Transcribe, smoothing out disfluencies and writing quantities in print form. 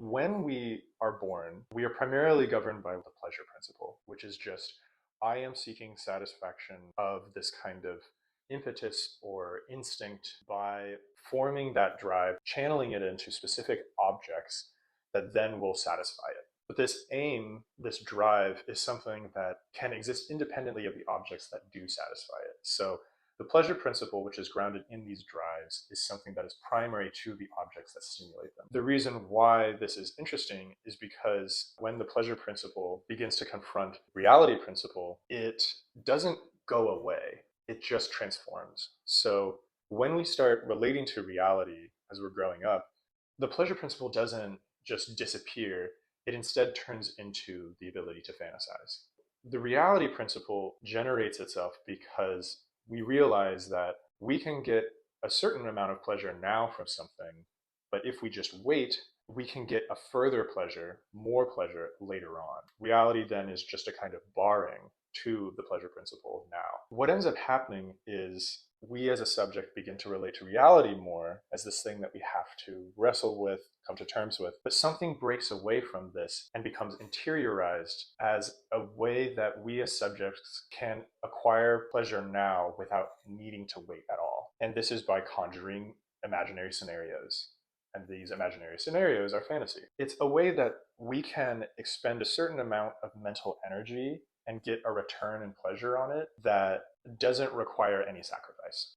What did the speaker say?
When we are born, we are primarily governed by the pleasure principle, which is just, I am seeking satisfaction of this kind of impetus or instinct by forming that drive, channeling it into specific objects that then will satisfy it. But this aim, this drive, is something that can exist independently of the objects that do satisfy it. So the pleasure principle, which is grounded in these drives, is something that is primary to the objects that stimulate them. The reason why this is interesting is because when the pleasure principle begins to confront reality principle, it doesn't go away, it just transforms. So when we start relating to reality as we're growing up, the pleasure principle doesn't just disappear, it instead turns into the ability to fantasize. The reality principle generates itself because we realize that we can get a certain amount of pleasure now from something, but if we just wait, we can get a further pleasure, more pleasure later on. Reality then is just a kind of barring to the pleasure principle now. What ends up happening is we as a subject begin to relate to reality more as this thing that we have to wrestle with, come to terms with. But something breaks away from this and becomes interiorized as a way that we as subjects can acquire pleasure now without needing to wait at all. And this is by conjuring imaginary scenarios. And these imaginary scenarios are fantasy. It's a way that we can expend a certain amount of mental energy and get a return and pleasure on it that doesn't require any sacrifice.